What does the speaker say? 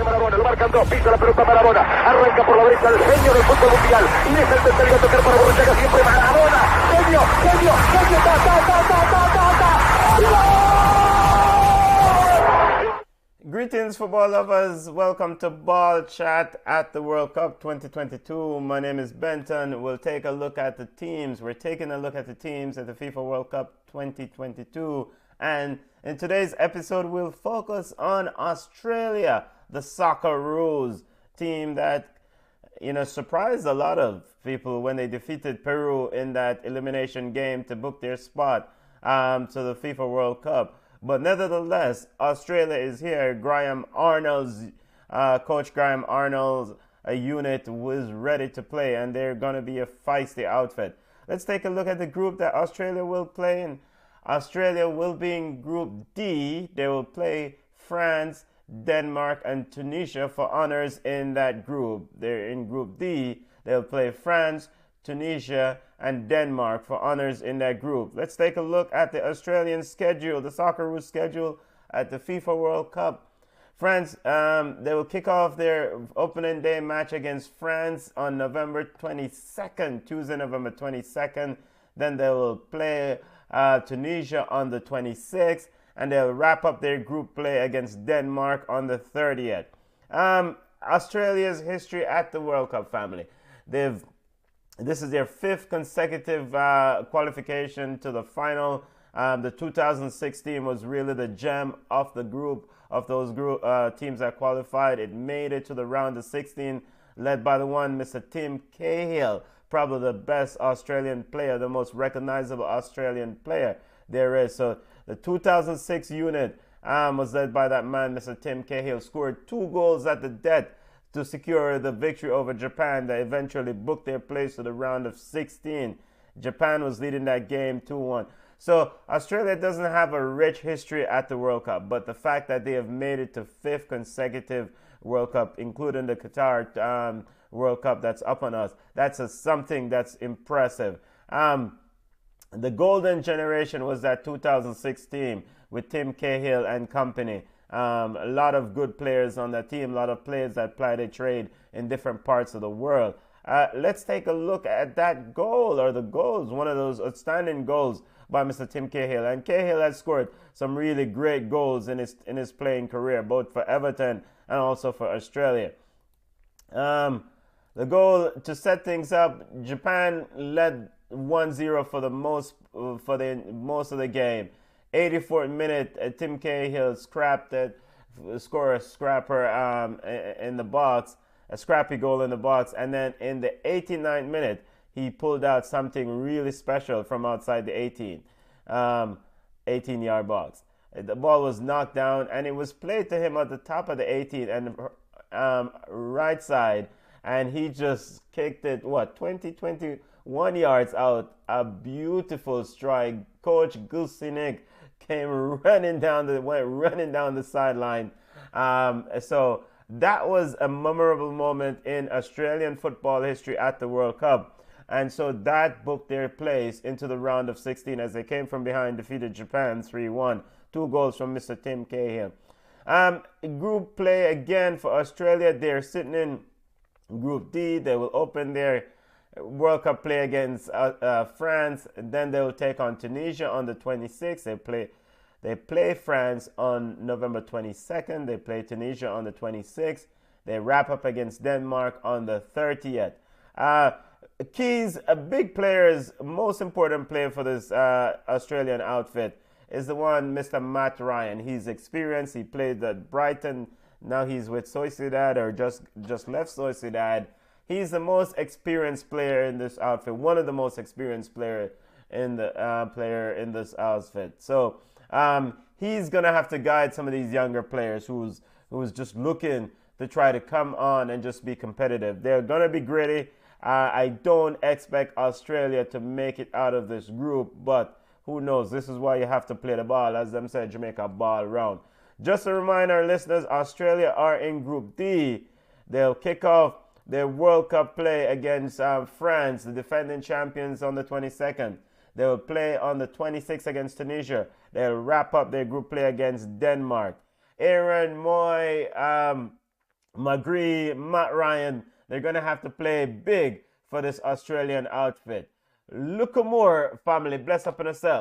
Maradona, lo marcan dos, pisa la pelota Maradona, arranca por la derecha el genio del fútbol mundial, y es el tercero a tocar para Borruchaga, siempre Maradona, genio, Greetings, football lovers. Welcome to Ballchat at the World Cup 2022. My name is Benton. We'll take a look at the teams. We're taking a look at the teams at the FIFA World Cup 2022. And in today's episode, we'll focus on Australia, the Socceroos team that, surprised a lot of people when they defeated Peru in that elimination game to book their spot to the FIFA World Cup. But nevertheless, Australia is here. Coach Graham Arnold's unit was ready to play, and they're going to be a feisty outfit. Let's take a look at the group that Australia will play in. Australia will be in Group D. They will play France, Denmark, and Tunisia for honors in that group. They're in Group D. They'll play France, Tunisia, and Denmark for honors in that group. Let's take a look at the Australian schedule, the Socceroos schedule at the FIFA World Cup. France, they will kick off their opening day match against France on November 22nd, Tuesday, November 22nd. Then they will play Tunisia on the 26th, and they'll wrap up their group play against Denmark on the 30th. Australia's history at the World Cup, family. This is their fifth consecutive qualification to the final. The 2016 was really the gem of the group, of those teams that qualified. It made it to the round of 16, led by the one Mr. Tim Cahill, probably the best Australian player, the most recognizable Australian player there is. So the 2006 unit was led by that man, Mr. Tim Cahill, scored 2 goals at the death to secure the victory over Japan that eventually booked their place to the round of 16. Japan was leading that game 2-1. So Australia doesn't have a rich history at the World Cup, but the fact that they have made it to 5th consecutive World Cup, including the Qatar World Cup that's up on us, that's something that's impressive. The golden generation was that 2016 with Tim Cahill and company. A lot of good players on that team, a lot of players that ply their trade in different parts of the world. Let's take a look at that goal, or the goals, one of those outstanding goals by Mr. Tim Cahill. And Cahill has scored some really great goals in his playing career, both for Everton and also for Australia. The goal to set things up, Japan led 1-0 for most of the game. 84th minute, Tim Cahill scrapped it, scored a scrapper in the box, a scrappy goal in the box, and then in the 89th minute, he pulled out something really special from outside the 18-yard box. The ball was knocked down, and it was played to him at the top of the 18 and right side, and he just kicked it, 21 yards out. A beautiful strike. Coach Gusinik came running down the sideline. So that was a memorable moment in Australian football history at the World Cup. And so that booked their place into the round of 16 as they came from behind, defeated Japan 3-1. 2 goals from Mr. Tim Cahill. Group play again for Australia. They're sitting in Group D. They will open their World Cup play against France. Then they will take on Tunisia on the 26th. They play France on November 22nd. They play Tunisia on the 26th. They wrap up against Denmark on the 30th. Keys, big players, most important player for this Australian outfit is the one, Mr. Matt Ryan. He's experienced. He played at Brighton. Now he's with Sociedad, or just left Sociedad. He's the most experienced player in this outfit. One of the most experienced player in this outfit. So he's gonna have to guide some of these younger players who's just looking to try to come on and just be competitive. They're gonna be gritty. I don't expect Australia to make it out of this group, but who knows? This is why you have to play the ball, as them said, Jamaica, ball round. Just to remind our listeners, Australia are in Group D. They'll kick off their World Cup play against France, the defending champions, on the 22nd. They will play on the 26th against Tunisia. They'll wrap up their group play against Denmark. Aaron Moy McGree, Matt Ryan, they're going to have to play big for this Australian outfit. Look more, family. Bless up on yourself.